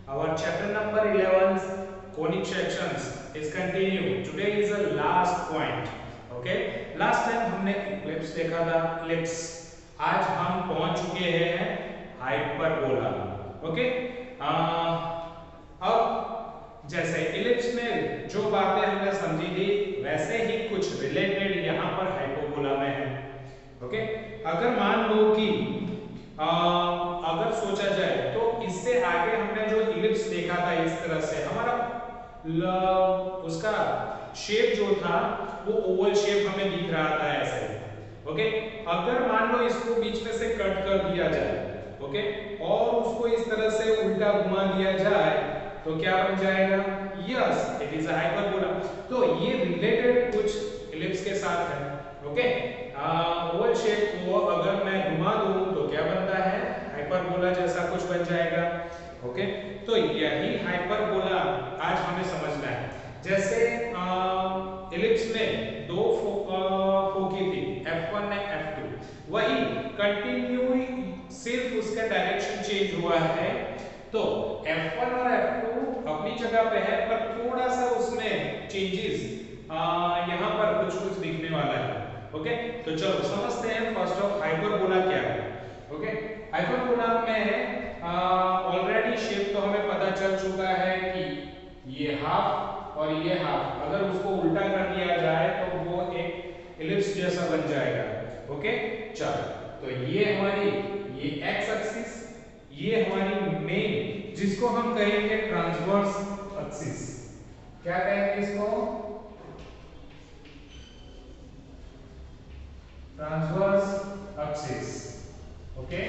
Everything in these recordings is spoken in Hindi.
Our chapter number 11, conic sections, is continued. Today is the last point. Okay? Last time हमने ellipse देखा था, ellipse. आज हम पहुंच चुके हैं हाइपरबोला. ओके? अब जैसे ellipse में जो बातें हमने समझी थी, वैसे ही कुछ रिलेटेड यहाँ पर हाइपरबोला में है. ओके? अगर मान लो कि अगर सोचा जाए तो इससे आगे हमने जो इलिप्स देखा था इस तरह से हमारा उसका शेप जो था वो ओवल शेप हमें दिख रहा था ऐसे. ओके, अगर मान लो इसको बीच में से कट कर दिया जाए, ओके, और उसको इस तरह से उल्टा घुमा दिया जाए तो क्या बन जाएगा? Yes, it is a hyperbola. तो ये रिलेटेड कुछ इलिप्स के साथ है. ओके, ओवल शेप को अगर मैं घुमा दूं तो क्या बनता है? हाइपरबोला जैसा कुछ बन जाएगा. ओके, तो यही हाइपरबोला आज हमें समझना है. जैसे इलिप्स में दो फोकी थी, F1 ने F2, वही कंटिन्यू सिर्फ उसका डायरेक्शन चेंज हुआ है. तो F1 और F2 अपनी जगह पे है, पर थोड़ा सा उसमें चेंजेस यहाँ पर कुछ दिखने वाला है. ओके, तो चलो समझते हैं फर्स्ट ऑफ हाइपरबोला क्या है. ओके, हाइपरबोला में ऑलरेडी शेप तो हमें पता चल चुका है कि ये हाफ और ये हाफ, अगर उसको उल्टा कर दिया जाए तो वो एक इलिप्स जैसा बन जाएगा. ओके, चलो, तो ये हमारी ये एक्स एक्सिस, ये हमारी मेन जिसको हम कहेंगे ट्रांसवर्स एक्सिस. क्या कहेंगे इसको? Transverse axis. ओके,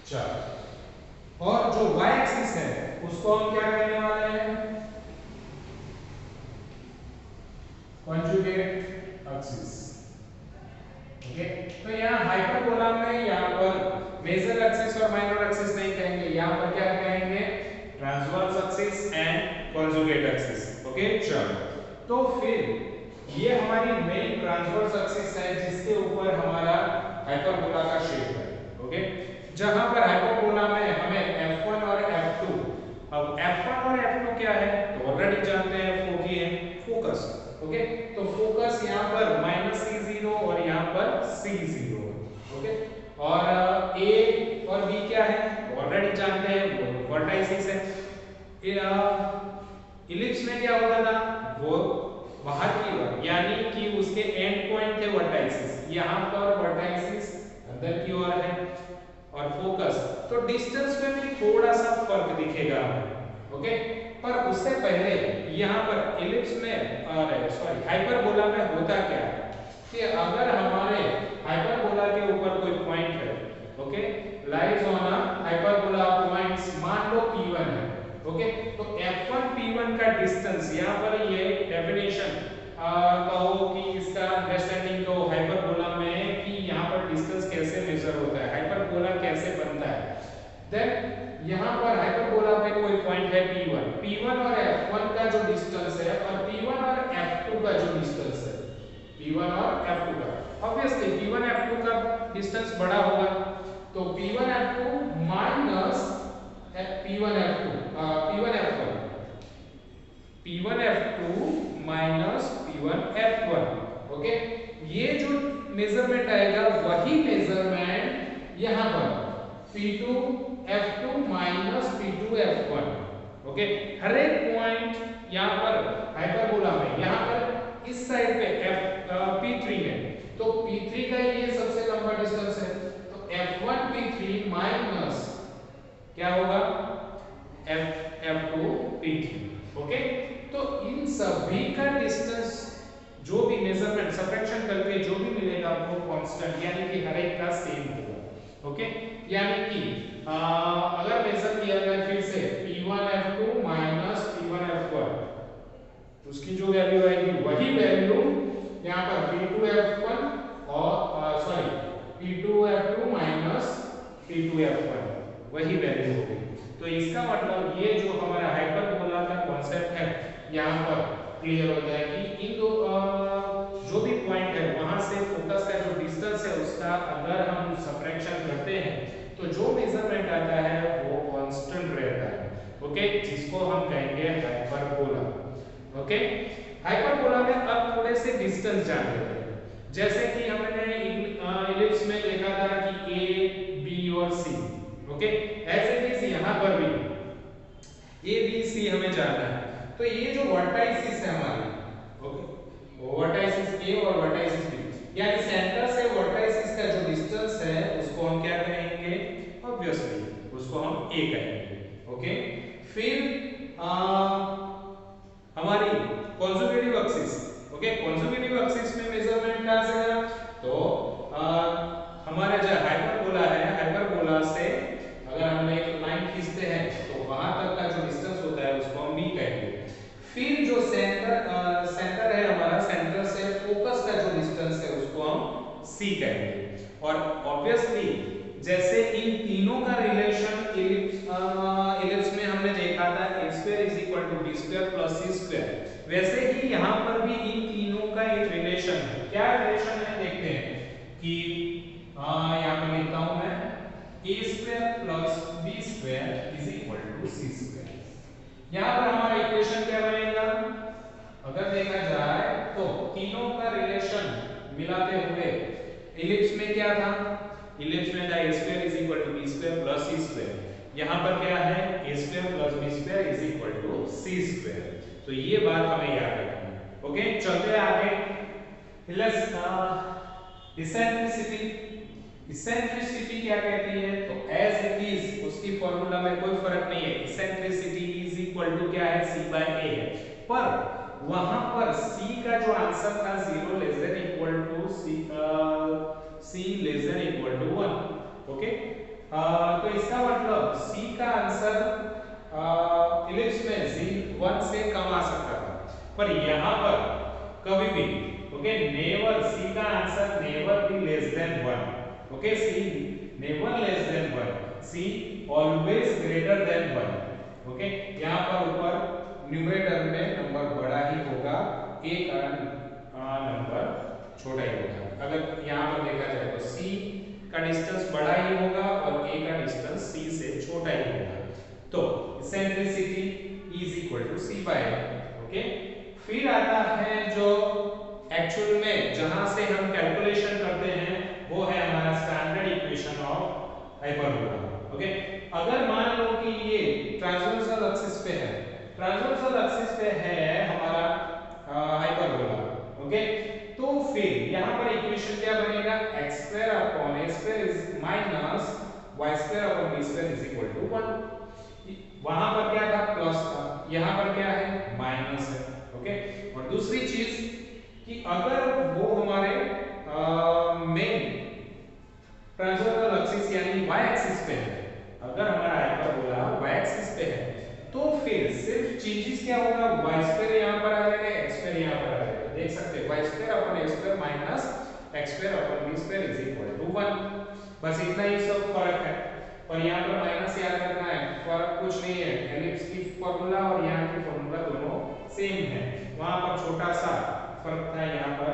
चलो, और जो y एक्सिस है उसको हम क्या कहने वाले हैं? Conjugate axis. ओके, तो यहाँ हाइपरबोला में यहाँ पर मेजर एक्सिस और माइनर एक्सिस नहीं कहेंगे, यहाँ पर क्या कहेंगे? Transverse axis and conjugate axis. Okay, चलो, तो फिर ये हमारी मेन ट्रांसवर्स एक्सिस है जिसके ऊपर हमारा हाइपरबोला का शेप है. ओके, जहां पर हाइपरबोला में हमें F1 और F2, अब F1 और F2 क्या है तो ऑलरेडी जानते हैं, फोकी है, फोकस. ओके, तो फोकस यहाँ पर -C0 और यहाँ पर C0. ओके, और A और B क्या है ऑलरेडी जानते हैं, वो वर्टाइसिस है. इलिप्स में क्या होता था? वो बाहर की ओर, यानी कि उसके एंड पॉइंट थे वर्टाइसिस. यहाँ पर वर्टाइसिस अंदर की ओर है और फोकस, तो डिस्टेंस में भी थोड़ा सा फर्क दिखेगा. ओके, पर उससे पहले यहाँ पर इलिप्स में हाइपरबोला में होता क्या है कि अगर हमारे हाइपरबोला के ऊपर कोई पॉइंट है, okay, lies on a hyperbola points, मान लो P1 है. ओके, तो F1 P1 का डिस्टेंस, यहाँ पर ये डेफिनेशन कहो कि इसका अंडरस्टैंडिंग तो हाइपरबोला में कि यहाँ पर डिस्टेंस कैसे मेजर होता है, हाइपरबोला कैसे बनता है. देन यहाँ पर हाइपरबोला पे कोई पॉइंट है P1 और F1 का जो डिस्टेंस है और P1 और F2 का जो डिस्टेंस है, P1 और F2 का, ऑब्वियसली P1 F2 का डिस्टेंस बड़ा होगा, तो P1 F2 minus P1 F2 P1 F1, P1 F2 minus P1 F1. Okay, ये जो मेजरमेंट आएगा वही मेजरमेंट यहाँ पर P2 F2 minus P2 F1. Okay, हर एक पॉइंट यहाँ पर हाइपरबोला में, यहाँ पर इस साइड पे P3 है, तो P3 का ये सबसे लंबा डिस्टेंस है, तो F1 P3 माइनस क्या होगा? F2 P3. ओके, तो इन सभी का डिस्टेंस जो भी मेजरमेंट सबट्रैक्शन करके जो भी मिलेगा वो कांस्टेंट, यानी कि हर एक का सेम होगा. ओके, यानी कि अगर मेजर किया जाए फिर से P1 F2 minus P1 F1, उसकी जो वैल्यू आएगी वही वैल्यू यहाँ पर P2 F1 और P2 F2 minus P2 F1, वही वैल्यू होगी. तो इसका मतलब ये जो हमारा हाइपरबोला का कॉन्सेप्ट है यहाँ पर क्लियर हो जाए कि इन दो जो भी पॉइंट है वहां से फोकस का जो डिस्टेंस है उसका अगर हम सबट्रैक्शन करते हैं तो जो मेजरमेंट आता है वो ओके, जिसको हम कहेंगे हाइपरबोला। ओके, हाइपरबोला में अब थोड़े से डिस्टेंस जान लेते हैं। जैसे कि हमने इलिप्स में देखा था कि ए बी और सी। ओके, ऐसे ही यहाँ पर भी ए बी सी हमें जानना है। तो ये जो वर्टाइसिस है हमारी, ओके, वर्टाइसिस ए और वर्टाइसिस बी, यानी सेंटर से वर्टाइसिस का जो डिस्टेंस है उसको हम क्या कहेंगे? ऑब्वियसली उसको हम ए कहेंगे। ओके, फिर हमारी conjugative axis. Okay, conjugative axis में मेजरमेंट कहां से है? तो हमारा जो हाइपरबोला है, हाइपरबोला से अगर हम एक लाइन खींचते हैं तो वहां तक का जो डिस्टेंस होता है उसको हम बी कहेंगे। फिर जो सेंटर है हमारा, सेंटर से फोकस का जो डिस्टेंस है उसको हम सी कहेंगे। और ऑब्वियसली जैसे इन तीनों का रिलेशन इलिप्स में हमने देखा था a square is equal to b square plus c square, वैसे ही यहाँ पर भी इन तीनों का एक रिलेशन है। क्या रिलेशन है देखते हैं कि यहाँ पर लिखता हूँ मैं a square plus b square is equal to c square। यहाँ पर हमारा इक्वेशन क्या बनेगा? अगर देखा जाए तो तीनों का रिलेशन मिलाते हुए इलिप्स में क्या था? इलिप्स में था a square is equal to b square plus c square। यहाँ पर क्या है? a square plus b square is equal to c square। तो ये बात हमें याद रखनी है। ओके, चलते हैं आगे। Let's eccentricity. इसेंट्रिसिटी क्या कहती है? तो एज इट इज उसकी फॉर्मूला में कोई फर्क नहीं है। इसेंट्रिसिटी इज इक्वल टू क्या है? c by a है। पर वहां पर c का जो आंसर था 0 less than equal to c less than equal to 1। Okay, तो इसका मतलब c का आंसर इलिप्स में 1 से कम आ सकता था, पर यहाँ पर कभी भी ओके नेवर c का answer never be less than 1। Okay, c never less than 1, c always greater than 1। Okay, यहाँ पर ऊपर न्यूमरेटर में नंबर बड़ा ही होगा, a का नंबर छोटा ही होगा। अगर यहाँ पर देखा जाए तो c का डिस्टेंस बड़ा ही होगा और a का डिस्टेंस c से छोटा ही होगा। तो eccentricity is equal to c by a। Okay, फिर आता है जो एक्चुअल में जहां से हम कैलकुलेशन करते हैं वो है हमारा standard equation of hyperbola. Okay, अगर मान लो कि ये ट्रांसवर्सल एक्सिस पे है, ट्रांसवर्सल एक्सिस पे है हमारा हाइपरबोला। ओके, तो फिर यहाँ पर इक्वेशन क्या बनेगा? x square upon a square is minus y square upon b square is equal to 1। वहां पर क्या था? प्लस था, यहाँ पर क्या है? माइनस है। ओके, और दूसरी चीज कि अगर वो हमारे मेन ट्रांसवर्सल एक्सिस यानी y एक्सिस पे है, अगर हमारा हाइपरबोला y एक्सिस पे है तो फिर सिर्फ चेंजेस क्या होगा? y स्क्वायर यहाँ पर आ जाएगा, x स्क्वायर यहाँ पर आ जाएगा। देख सकते हैं y square upon a square minus x square upon b square is equal to 1। बस इतना ही सब फर्क है। पर यहाँ पर माइनस याद रखना है, फर्क कुछ नहीं है। एलिप्स की फार्मूला और यहाँ की फार्मूला दोनों सेम है। वहां पर छोटा सा फर्क था, यहाँ पर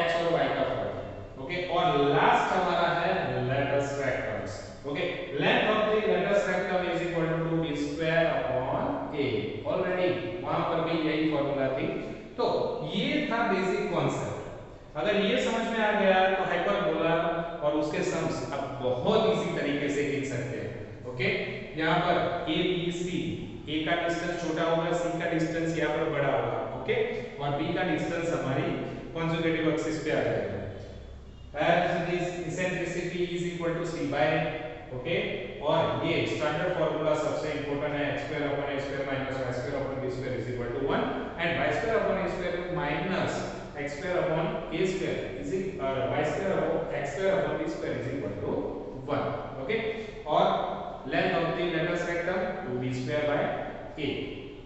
x और y का फर्क। ओके, और लास्ट हमारा है latus rectums. Okay, length of the latus rectum is equal to b square upon a। Already वहां पर भी यही फार्मूला थी। तो ये था बेसिक कांसेप्ट। अगर ये समझ में आ गया तो हाइपरबोला और उसके सम्स अब बहुत इजी तरीके से लिख सकते हैं। ओके, यहाँ पर a b c, a का डिस्टेंस छोटा होगा, c का डिस्टेंस यहाँ पर बड़ा होगा। ओके, और b का डिस्टेंस हमारी कॉन्जुगेटिव एक्सिस पे आ जाएगा। as this eccentricity is equal to c by okay, और ये स्टैंडर्ड फार्मूला सबसे इंपॉर्टेंट है, x square upon a square minus y square upon b square is equal to 1 and y square upon a square minus x square upon a square is y square upon x square upon b square is equal to 1। Okay, और length of the latus rectum 2b square by a।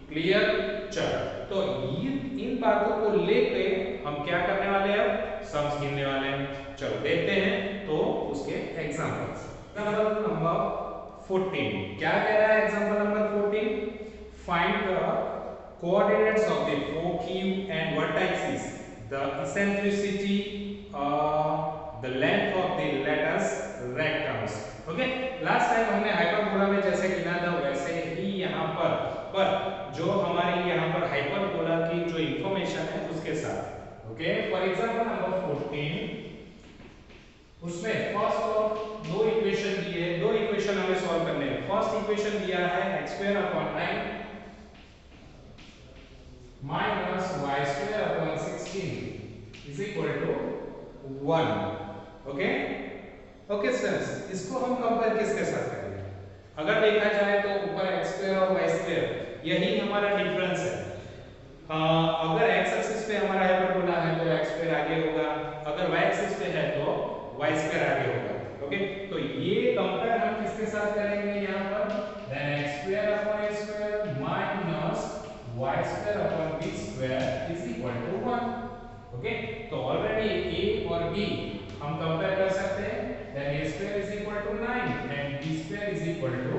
Clear? चलो, तो ये इन बातों को लेके हम क्या करने वाले हैं? अब सम्स गिनने वाले हैं। चलो देखते हैं तो उसके एग्जांपल्स। एग्जांपल नंबर 14 क्या कह रहा है? Example number 14, find the coordinates of the foci and vertices, the eccentricity, the length of the latus rectums. Okay, last time हमने हाइपरबोला में जैसे गिना था वैसे पर जो हमारी यहाँ पर हाइपरबोला की जो इंफॉर्मेशन है उसके साथ। ओके, फॉर एग्जांपल नंबर 14, उसमें फर्स्ट ऑफ दो इक्वेशन दिए हैं, दो इक्वेशन हमें सॉल्व करने हैं। फर्स्ट इक्वेशन दिया है x² upon 9 minus y² upon 16 is equal to 1। Okay okay students, इसको हम कंपेयर किसके साथ करेंगे? अगर देखा जाए तो ऊपर x² और y² यही हमारा डिफरेंस है। अगर x एक्सिस पे हमारा हाइपरबोला है तो x² आगे होगा, अगर y एक्सिस पे है तो y² आगे होगा। ओके, तो ये कंपेयर हम किसके साथ करेंगे यहाँ पर? Then x² upon a² minus y² upon b² is equal to 1। Okay, तो ऑलरेडी a और b हम कंपेयर कर सकते हैं। Then a² is equal to 9 and b² is equal to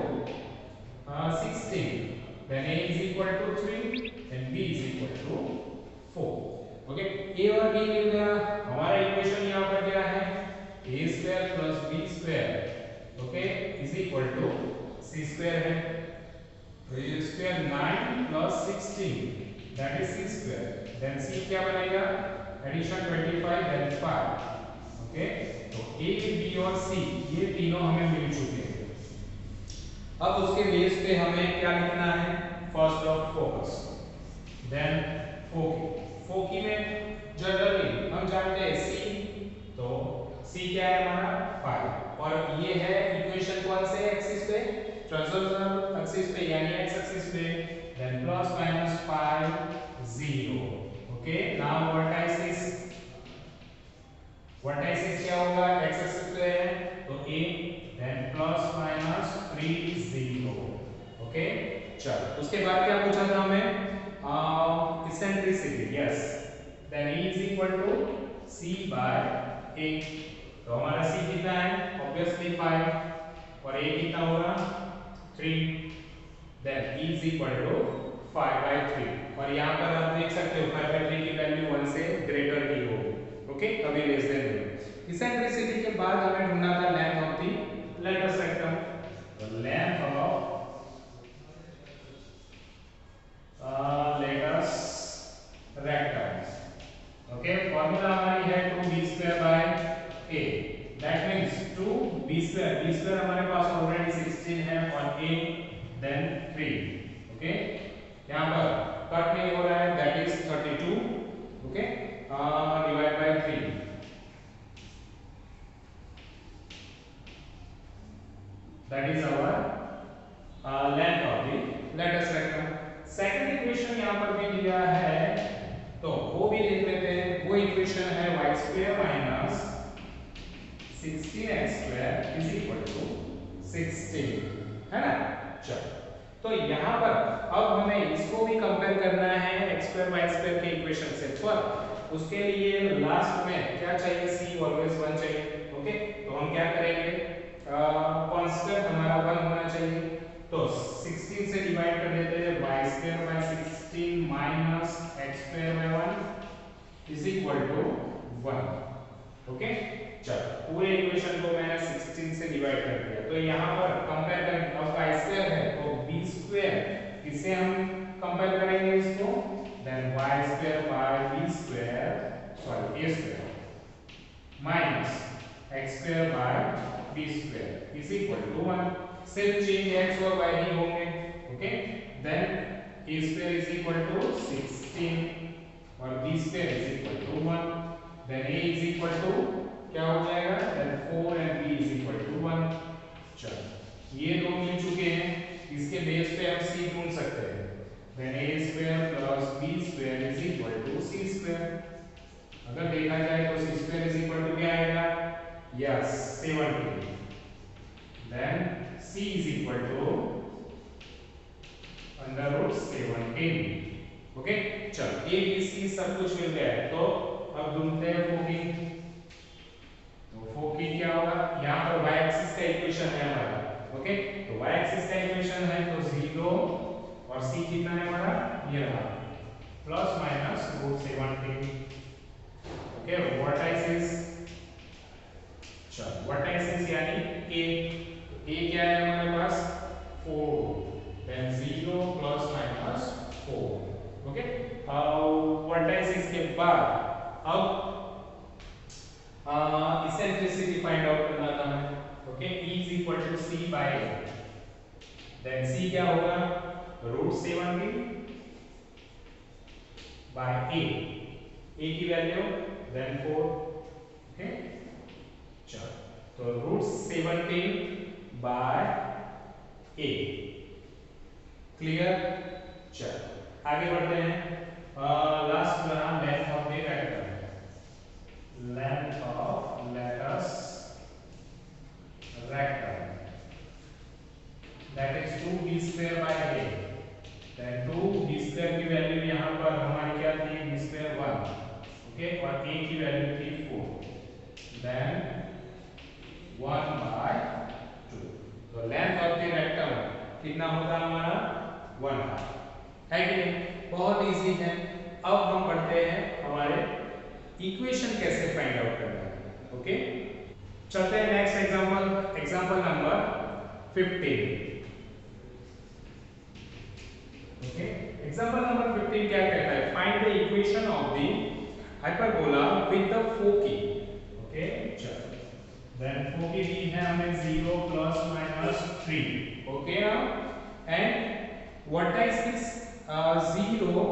16। Then a is equal to 3 and b is equal to 4। Okay, a और b मिल गया। हमारा इक्वेशन यहाँ पर क्या है? a² plus b², okay, is equal to c² है। तो a² 9 plus 16 that is c²। Then c क्या बनेगा? Addition 25 then 5। ओके, तो a b और c ये तीनों हमें मिल चुके हैं। अब उसके बेस पे हमें क्या लिखना है? फर्स्ट ऑफ फोकस, देन फोकी। फोकी में जनरली हम जानते हैं c, तो c क्या है हमारा? 5। और ये है इक्वेशन कौन से एक्सिस पे? ट्रांसवर्सल एक्सिस पे, यानी x एक्सिस पे। Then plus minus 5 0। Okay, now vertices क्या होगा? x एक्सिस पे है तो a, then plus minus 3 0। Okay, चलो उसके बाद क्या पूछा था हमें? Eccentricity. Yes, then e is equal to c by a। तो हमारा c कितना है? ऑब्वियसली 5 और a कितना होगा? 3। Then e is equal to 5 by 3 और यहाँ पर आप देख सकते हो 5 बाय 3 की वैल्यू 1 से ग्रेटर ही होगी। ओके, कभी लेस देन नहीं। इसेंट्रिसिटी के बाद हमें ढूंढना था length of the latus rectum. तो length of latus rectum. Okay, formula हमारी है 2b² bye a। That means 2b² हमारे पास ऑलरेडी 16 है और a देन 3। ओके, यहाँ पर कट नहीं हो रहा है, that is 32। Okay, divide by 3, that is our length of the latus rectum. Second equation यहाँ पर भी दिया है तो वो भी देख लेते हैं। वो इक्वेशन है y² minus 16x² is equal to 16, है ना? चलो, तो यहाँ पर अब हमें इसको भी कंपेयर करना है x² y² के इक्वेशन से, पर उसके लिए लास्ट में क्या चाहिए? c ऑलवेज 1 चाहिए। ओके, तो हम क्या करेंगे? कांस्टेंट हमारा 1 होना चाहिए, तो 16 से डिवाइड कर देते हैं। y² by 16 minus x² by 1 is equal to 1। Okay, चलो पूरे इक्वेशन को मैंने 16 से डिवाइड कर दिया। तो यहाँ पर कंपेयर करें, अब y² है तो b² किससे हम कंपेयर करेंगे इसको? Then y² by b² sorry a² minus x² by b² is equal to 1। सिर्फ चेंज x और y ही होंगे। Okay, then a² is equal to 16 और b² is equal to 1। Then a is equal to क्या हो जाएगा? Then 4 and b is equal to 1। चलो ये दो मिल चुके हैं, इसके बेस पे हम c ढूंढ सकते हैं। Then a² plus b² is equal to c²। अगर देखा जाए तो c² इज इक्वल टू क्या आएगा? Yes, 70। Then c is equal to √17। Okay, चलो a b c सब कुछ मिल गया है, तो अब ढूंढते हैं फोकी। तो फोकी क्या होगा? यहाँ पर y एक्सिस का इक्वेशन है हमारा। ओके, तो y एक्सिस का इक्वेशन है तो 0 और c कितना है हमारा? ये रहा, प्लस माइनस √17। ओके, वर्टाइसिस, चलो वर्टाइसिस यानी a क्या है हमारे पास? 4, then 0 plus minus 4। Okay, vertices के बाद अब इसेंट्रिसिटी फाइंड आउट करना था हमें। Okay, E is equal to C by A, then C क्या होगा, √17 by A, A की वैल्यू देन 4। ओके, चलो तो √17 by A, क्लियर। चलो आगे बढ़ते हैं। लास्ट बना length of the rectangle, length of latus rectangle that is 2b square by a, then 2b square की वैल्यू यहाँ पर हमारी क्या थी, b square 1, ओके, और a की वैल्यू थी 4, then 1 by 2। तो लेंथ ऑफ द रेक्टेंगल कितना होगा हमारा, 1 है कि नहीं, बहुत इजी है। अब हम बढ़ते हैं हमारे इक्वेशन कैसे फाइंड आउट करना है। ओके, चलते हैं next example, example number 15। Okay, example number 15 क्या कहता है, find the equation of the hyperbola with the foci. Okay, चलो देन फोकी दी है हमें 0 ± 3। ओके ना, एंड वर्टाइसिस 0,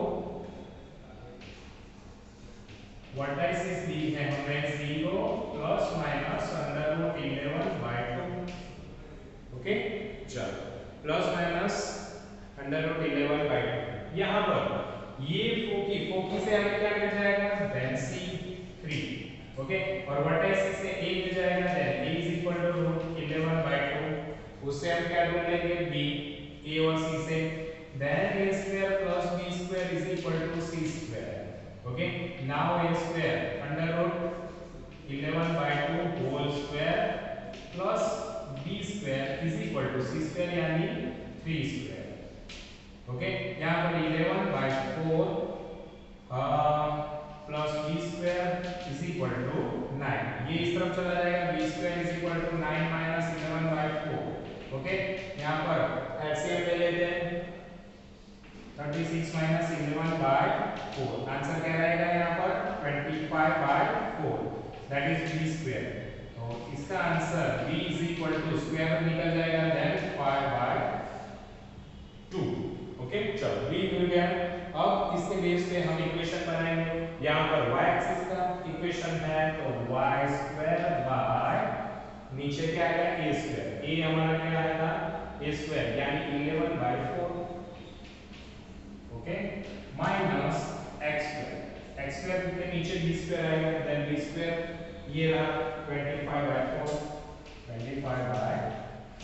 वर्टाइसिस दी है हमें 0 ± √11/2। ओके, चलो ±√11/2। यहाँ पर ये फोकी, फोकी से हमें क्या मिल जाएगा, देन C3। ओके, और वर्टाइसिस से A मिल जाएगा, देन A = √11/2। उससे हम क्या ढूंढ लेंगे, B, A और C से, then A² + B² = C²। Okay, now A² √11/2 whole square plus B² = C² यानी 3²। ओके, यहाँ पर 11/4 प्लस B² = 9, ये इस तरफ चला जाएगा, B² = 9 - 11/4। ओके, यहाँ पर एलसीएम ले लेते हैं, 36 - 11/4, आंसर क्या रहेगा यहाँ पर 25/4, दैट इज B²। तो इसका आंसर B = स्क्वायर निकल जाएगा, देन 5/2। ओके, चलो B मिल गया। अब इसके बेस पे हम इक्वेशन बनाएंगे। यहाँ पर y एक्सिस का इक्वेशन है, तो y² नीचे क्या आएगा, A², A हमारा क्या आएगा, A² यानी 11/4। ओके, माइनस x² के नीचे B² आएगा, देन B² ये रहा 25/4, 25/4 =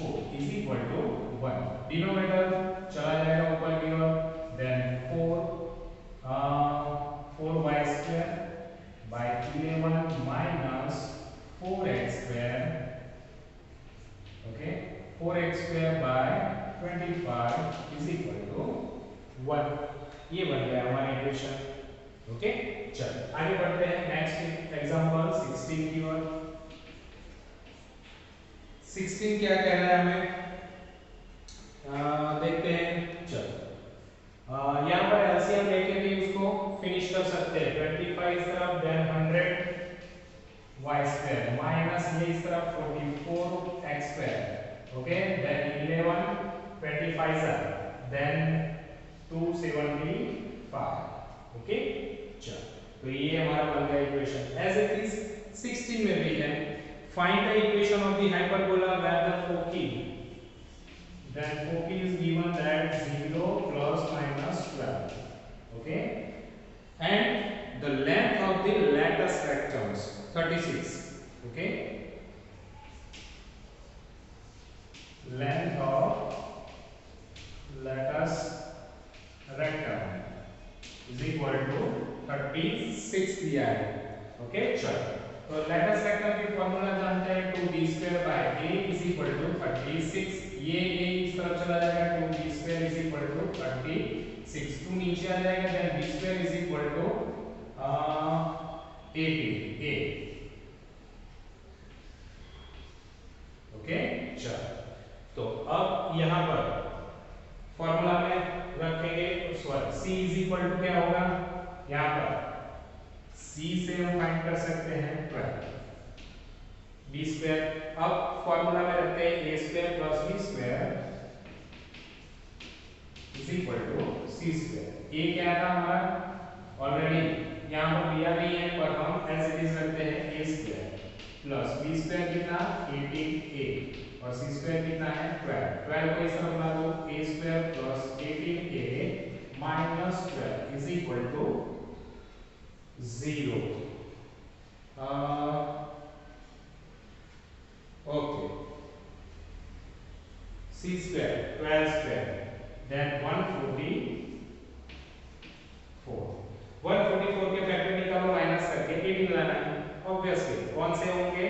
1। डिनोमिनेटर चला जाएगा ऊपर की ओर, then 4y² by 11 minus 4x², okay, 4x² by 25 = 1। ये बन गया हमारा इक्वेशन। ओके, चलो आगे बढ़ते हैं नेक्स्ट एग्जांपल 16 की ओर। 16 क्या कह रहा है हमें, देखते हैं। चलो यहाँ पर एलसीएम लेके भी उसको फिनिश कर सकते हैं, 25 इस तरफ, देन 100y² माइनस ये इस तरफ 44x²। Okay, then 11 25 then 275। Okay, चलो तो ये हमारा बन गया इक्वेशन। एज इट इज 16 में भी है, find the equation of the hyperbola where the foci, then foci is given that 0 ± 12। okay, and the length of the lattice rectangles 36। okay, length of lattice rectangle is equal to 36 दिया है। ओके, चलो तो lattice rectangle की फॉर्मूला जानते हैं, 2b² by a = 36। ये a इस तरफ चला जाएगा, 2b² = 36, 2 नीचे आ जाएगा, देन b² = 80 a। ओके, चलो तो अब यहाँ पर फॉर्मूला में रखेंगे, sorry c is equal to क्या होगा, यहाँ पर c से हम फाइंड कर सकते हैं 12 b स्क्वायर। अब फॉर्मूला में रखते हैं a square plus b square is equal to c square. a क्या था हमारा ऑलरेडी यहाँ पर दिया नहीं है, पर हम एज इट इज रखते हैं a square plus b square कितना 18a और c स्क्वायर कितना है 12। 12 को इस तरफ ला दो, a square plus 18a minus 12 is equal to 0। Okay, c square 12 square then 144 के फैक्टर निकालो माइनस करके 18 लाना है। ऑब्वियसली कौन से होंगे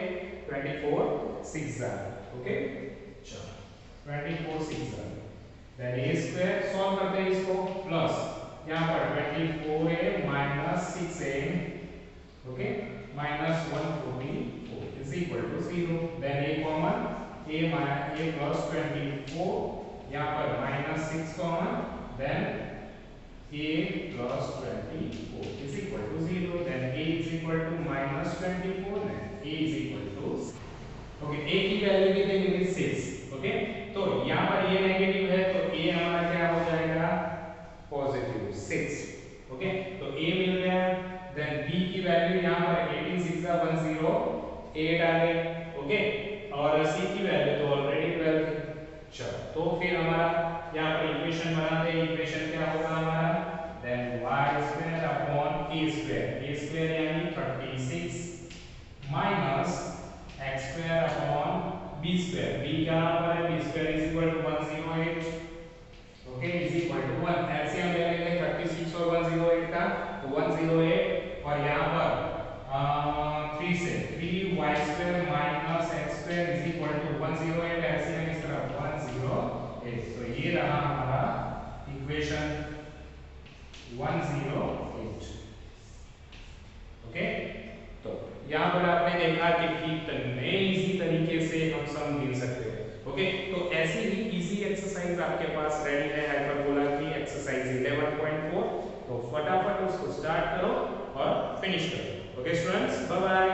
24 6 ओके, चलो 24 6 देन a स्क्वायर सॉल्व करते हैं इसको प्लस यहाँ पर 24a minus 6a okay minus 144 is equal to 0। Then a common a plus 24 यहाँ पर minus 6 common then a plus 24 is equal to 0. Then a is equal to minus 24 and a is equal to okay, a की वैल्यू कितनी मिली 6 ओके, तो यहाँ पर ये नेगेटिव है तो a हमारा क्या हो जाएगा पॉजिटिव 6 ओके, तो a मिल गया। देन b की वैल्यू यहाँ पर 18 6 का 108 आ गई ओके, और c की वैल्यू तो ऑलरेडी 12 थी। चलो तो फिर हमारा यहाँ पर इक्वेशन बनाते हैं, इक्वेशन क्या होगा हमारा then y square upon a square यानी 36 minus x square upon b square, b क्या नंबर है b square is equal to 108 okay is equal to 1। LCM ले लेंगे 36 और 108 का तो 108 और यहाँ पर 3 से 3y square minus x square is equal to 108, LCM इस तरफ 108, तो ये रहा हमारा इक्वेशन 108 ओके। तो यहाँ पर आपने देखा कि कितने इजी तरीके से हम सम गिन सकते हैं ओके। तो ऐसी ही इजी एक्सरसाइज आपके पास रेडी है हाइपरबोला की एक्सरसाइज 11.4, तो फटाफट उसको स्टार्ट करो और फिनिश करो ओके स्टूडेंट्स, बाय बाय।